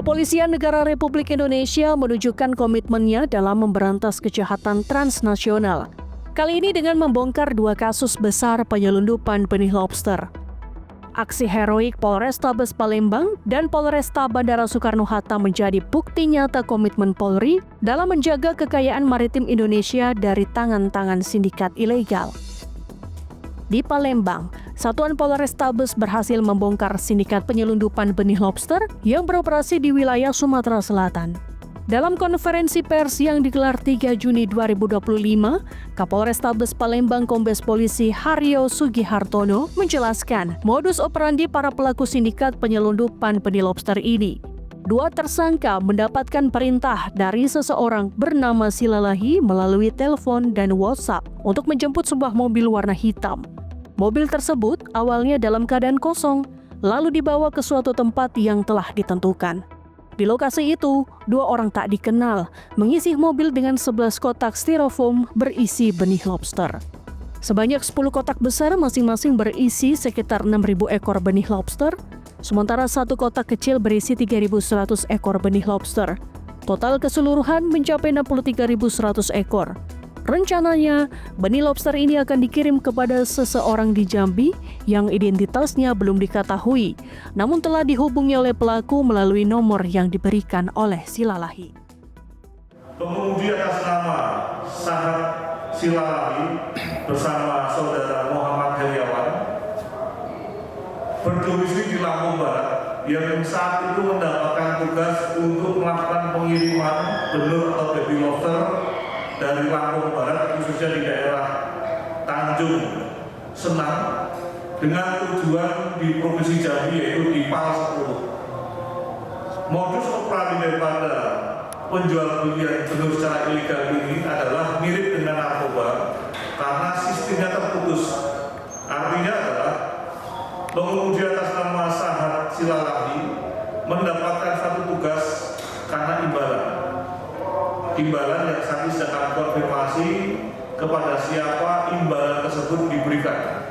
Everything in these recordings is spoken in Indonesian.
Kepolisian Negara Republik Indonesia menunjukkan komitmennya dalam memberantas kejahatan transnasional. Kali ini dengan membongkar 2 kasus besar penyelundupan benih lobster. Aksi heroik Polrestabes Palembang dan Polresta Bandara Soekarno-Hatta menjadi bukti nyata komitmen Polri dalam menjaga kekayaan maritim Indonesia dari tangan-tangan sindikat ilegal. Di Palembang, Satuan Polrestabes berhasil membongkar sindikat penyelundupan benih lobster yang beroperasi di wilayah Sumatera Selatan. Dalam konferensi pers yang digelar 3 Juni 2025, Kapolrestabes Palembang Kombes Polisi Haryo Sugihartono menjelaskan modus operandi para pelaku sindikat penyelundupan benih lobster ini. 2 tersangka mendapatkan perintah dari seseorang bernama Silalahi melalui telepon dan WhatsApp untuk menjemput sebuah mobil warna hitam. Mobil tersebut awalnya dalam keadaan kosong, lalu dibawa ke suatu tempat yang telah ditentukan. Di lokasi itu, 2 orang tak dikenal mengisi mobil dengan 11 kotak styrofoam berisi benih lobster. Sebanyak 10 kotak besar masing-masing berisi sekitar 6.000 ekor benih lobster, sementara 1 kotak kecil berisi 3.100 ekor benih lobster. Total keseluruhan mencapai 63.100 ekor. Rencananya, benih lobster ini akan dikirim kepada seseorang di Jambi yang identitasnya belum diketahui, namun telah dihubungi oleh pelaku melalui nomor yang diberikan oleh Silalahi. Pengemudi atas nama Sahat Silalahi bersama saudara Muhammad Heriawan berdomisili di Lampung Barat yang saat itu mendapatkan tugas untuk melakukan pengiriman benur atau baby lobster dari Lampung Barat, khususnya di daerah Tanjung Senang, dengan tujuan di Provinsi Jambi, yaitu di PAL 10. Modus operandi daripada penjual belian benur secara ilegal ini adalah mirip dengan narkoba karena sistemnya terputus. Artinya adalah pengemudi atas nama Sahat Silalahi mendapatkan satu tugas karena imbalan yang saat ini sedang konfirmasi kepada siapa imbalan tersebut diberikan.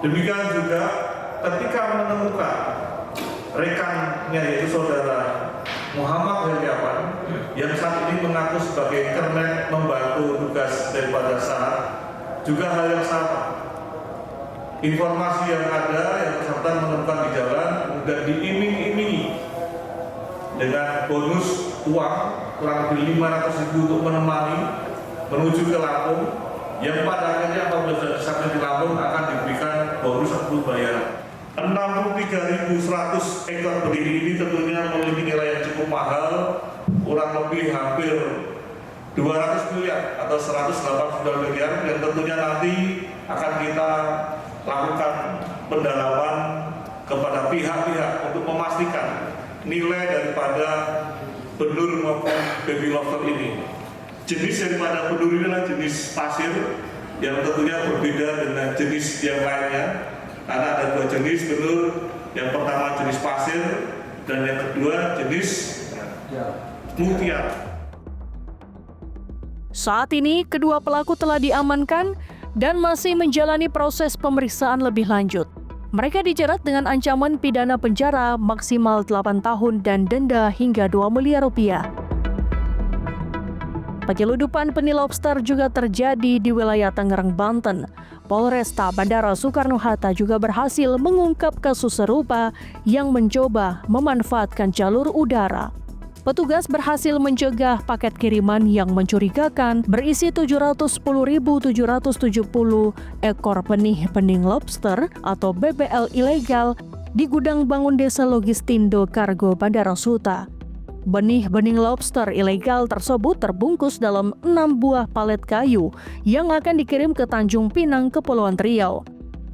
Demikian juga ketika menemukan rekannya yaitu saudara Muhammad Heriawan yang saat ini mengaku sebagai kernet membantu tugas daripada Sahat, juga hal yang sama. Informasi yang ada yang bersangkutan menemukan di jalan kemudian diiming-imingi dengan bonus uang kurang lebih 500.000 untuk menemani menuju ke Lampung, yang pada akhirnya apabila sudah sampai di Lampung akan diberikan bonus 10 bayaran. 63.100 ekor benih ini tentunya memiliki nilai yang cukup mahal, kurang lebih hampir 200 miliar atau 189 miliar, yang tentunya nanti akan kita lakukan pendalaman kepada pihak-pihak untuk memastikan nilai daripada benur maupun baby lobster ini. Jenis daripada benur ini adalah jenis pasir yang tentunya berbeda dengan jenis yang lainnya, karena ada 2 jenis benur. Yang pertama jenis pasir dan yang kedua jenis mutiara. Saat ini, kedua pelaku telah diamankan dan masih menjalani proses pemeriksaan lebih lanjut. Mereka dijerat dengan ancaman pidana penjara maksimal 8 tahun dan denda hingga 2 miliar rupiah. Penyelundupan benih lobster juga terjadi di wilayah Tangerang, Banten. Polresta Bandara Soekarno-Hatta juga berhasil mengungkap kasus serupa yang mencoba memanfaatkan jalur udara. Petugas berhasil mencegah paket kiriman yang mencurigakan berisi 710.770 ekor benih lobster atau BBL ilegal di gudang bangun desa Logistindo Kargo Bandara Suta. Benih lobster ilegal tersebut terbungkus dalam 6 buah palet kayu yang akan dikirim ke Tanjung Pinang, Kepulauan Riau.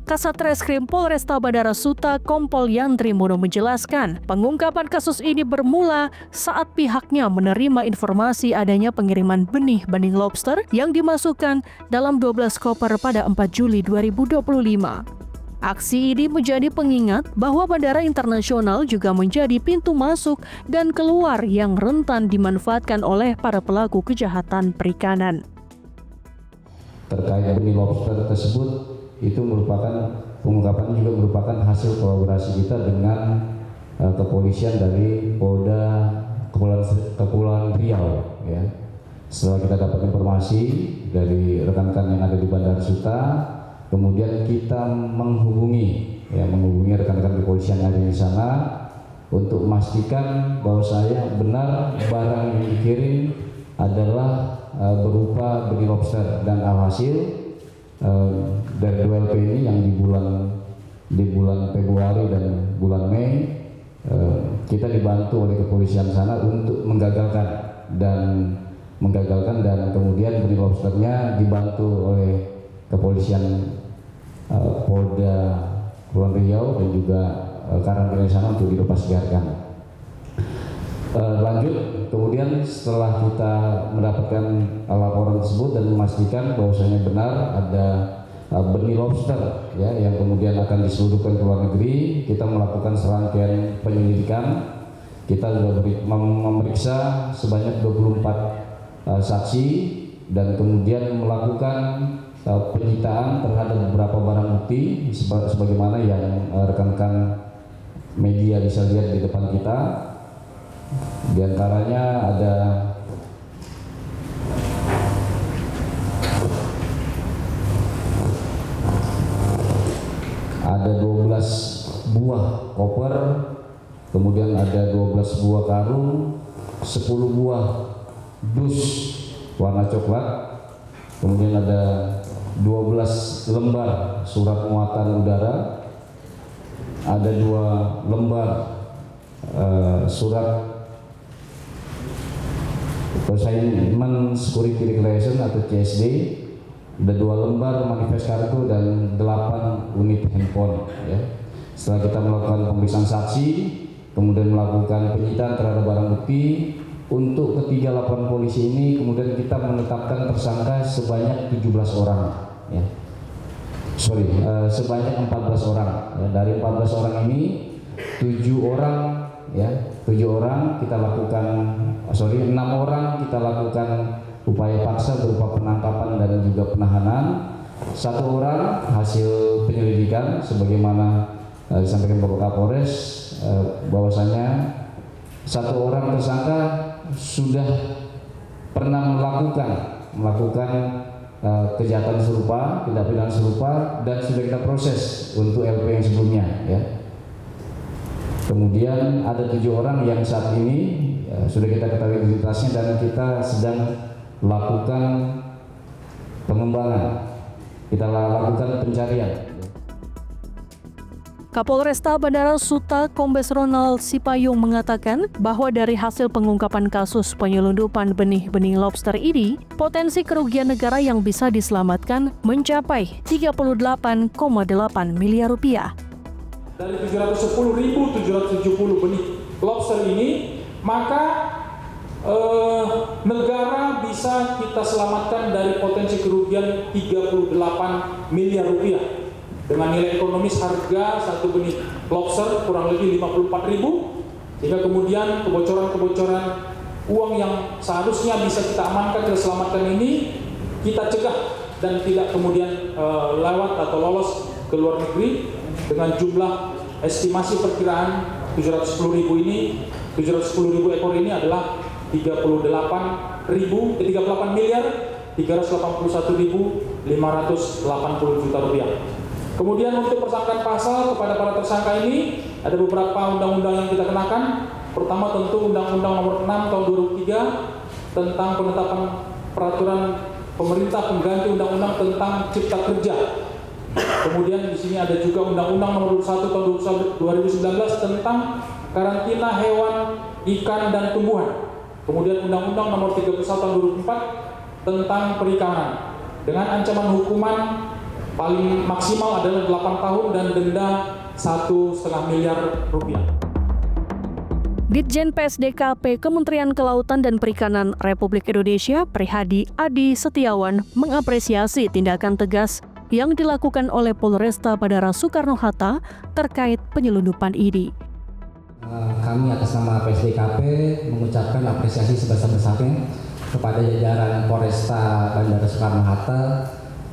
Kasat Reskrim Polresta Bandara Suta Kompol Yandri Mono menjelaskan, pengungkapan kasus ini bermula saat pihaknya menerima informasi adanya pengiriman benih lobster yang dimasukkan dalam 12 koper pada 4 Juli 2025. Aksi ini menjadi pengingat bahwa bandara internasional juga menjadi pintu masuk dan keluar yang rentan dimanfaatkan oleh para pelaku kejahatan perikanan. Terkait benih lobster tersebut, itu merupakan pengungkapan juga merupakan hasil kolaborasi kita dengan kepolisian dari Polda Kepulauan Riau ya. Setelah kita dapat informasi dari rekan-rekan yang ada di Bandara Suta, kemudian kita menghubungi rekan-rekan kepolisian yang ada di sana untuk memastikan bahwa saya benar barang yang dikirim adalah berupa benih lobster, dan alhasil dari 2 LP ini yang di bulan Februari dan bulan Mei kita dibantu oleh kepolisian sana untuk menggagalkan dan kemudian benih lobsternya dibantu oleh kepolisian Polda Kepulauan Riau dan juga karantina di sana untuk dilepas liarkan. Lanjut, kemudian setelah kita mendapatkan laporan tersebut dan memastikan bahwasanya benar ada benih lobster ya yang kemudian akan diselundupkan ke luar negeri, kita melakukan serangkaian penyelidikan. Kita sudah memeriksa sebanyak 24 saksi dan kemudian melakukan penyitaan terhadap beberapa barang bukti sebagaimana yang rekan-rekan media bisa lihat di depan kita. Di antaranya ada 12 buah koper, kemudian ada 12 buah karung, 10 buah dus warna coklat, kemudian ada 12 lembar surat muatan udara, ada 2 lembar surat Consignment Security Declaration atau CSD, ada 2 lembar manifest kartu dan 8 unit handphone ya. Setelah kita melakukan pemeriksaan saksi, kemudian melakukan penyitaan terhadap barang bukti, untuk ketiga laporan polisi ini kemudian kita menetapkan tersangka sebanyak 17 orang ya. Sebanyak 14 orang ya. Dari 14 orang ini 7 orang kita lakukan 6 orang kita lakukan upaya paksa berupa penangkapan dan juga penahanan. 1 orang hasil penyelidikan sebagaimana disampaikan Bapak Kapolres bahwasanya 1 orang tersangka sudah pernah melakukan kejahatan serupa, tindak pidana serupa, dan sudah kita proses untuk LP yang sebelumnya ya. Kemudian ada 7 orang yang saat ini sudah kita ketahui identitasnya dan kita sedang lakukan pengembangan, kita lakukan pencarian. Kapolresta Bandara Suta Kombes Ronald Sipayung mengatakan bahwa dari hasil pengungkapan kasus penyelundupan benih-benih lobster ini, potensi kerugian negara yang bisa diselamatkan mencapai 38,8 miliar rupiah. Dari 710.770 benih lobster ini, maka negara bisa kita selamatkan dari potensi kerugian 38 miliar rupiah. Dengan nilai ekonomis harga satu benih lobster kurang lebih 54.000, sehingga kemudian kebocoran-kebocoran uang yang seharusnya bisa kita amankan, kita selamatkan ini kita cegah dan tidak kemudian lewat atau lolos ke luar negeri. Dengan jumlah estimasi perkiraan 710.000 ekor ini adalah 38 miliar 381.580 juta rupiah. Kemudian untuk persangkaan pasal kepada para tersangka ini ada beberapa undang-undang yang kita kenakan. Pertama tentu Undang-Undang Nomor 6 Tahun 2003 tentang penetapan peraturan pemerintah pengganti Undang-Undang tentang Cipta Kerja. Kemudian di sini ada juga Undang-Undang Nomor 21 Tahun 2019 tentang karantina hewan, ikan dan tumbuhan. Kemudian Undang-Undang Nomor 31 Tahun 2004 tentang perikanan dengan ancaman hukuman paling maksimal adalah 8 tahun dan denda 1,5 miliar rupiah. Ditjen PSDKP Kementerian Kelautan dan Perikanan Republik Indonesia Prihadi Adi Setiawan mengapresiasi tindakan tegas yang dilakukan oleh Polresta Bandara Soekarno-Hatta terkait penyelundupan ini. Kami atas nama PSDKP mengucapkan apresiasi sebesar-besarnya kepada jajaran Polresta Bandara Soekarno-Hatta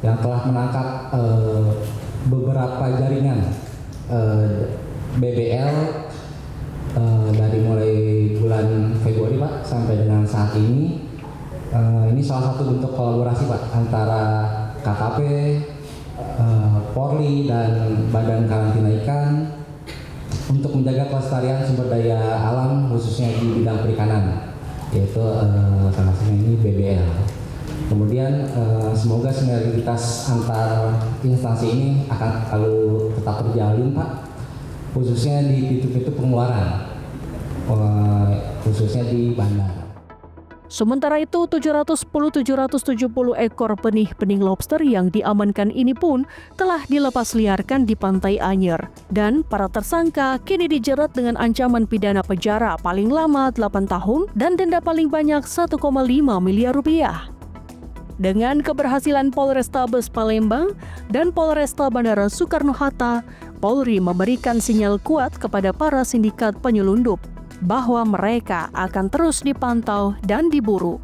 yang telah menangkap beberapa jaringan BBL dari mulai bulan Februari Pak sampai dengan saat ini salah satu bentuk kolaborasi Pak antara KKP, Polri dan Badan Karantina Ikan untuk menjaga kelestarian sumber daya alam khususnya di bidang perikanan, yaitu salah satunya ini BBL. Kemudian semoga sinergitas antar instansi ini akan selalu tetap terjalin Pak, khususnya di pintu-pintu pengeluaran, khususnya di bandara. Sementara itu, 770 ekor benih lobster yang diamankan ini pun telah dilepas liarkan di Pantai Anyer. Dan para tersangka kini dijerat dengan ancaman pidana penjara paling lama 8 tahun dan denda paling banyak 1,5 miliar rupiah. Dengan keberhasilan Polrestabes Palembang dan Polresta Bandara Soekarno-Hatta, Polri memberikan sinyal kuat kepada para sindikat penyelundup bahwa mereka akan terus dipantau dan diburu.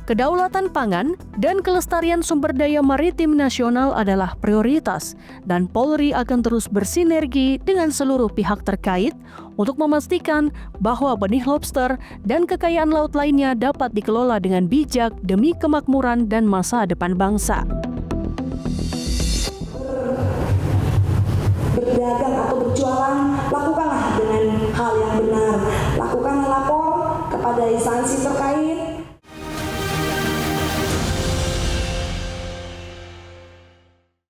Kedaulatan pangan dan kelestarian sumber daya maritim nasional adalah prioritas, dan Polri akan terus bersinergi dengan seluruh pihak terkait untuk memastikan bahwa benih lobster dan kekayaan laut lainnya dapat dikelola dengan bijak demi kemakmuran dan masa depan bangsa. Berdagang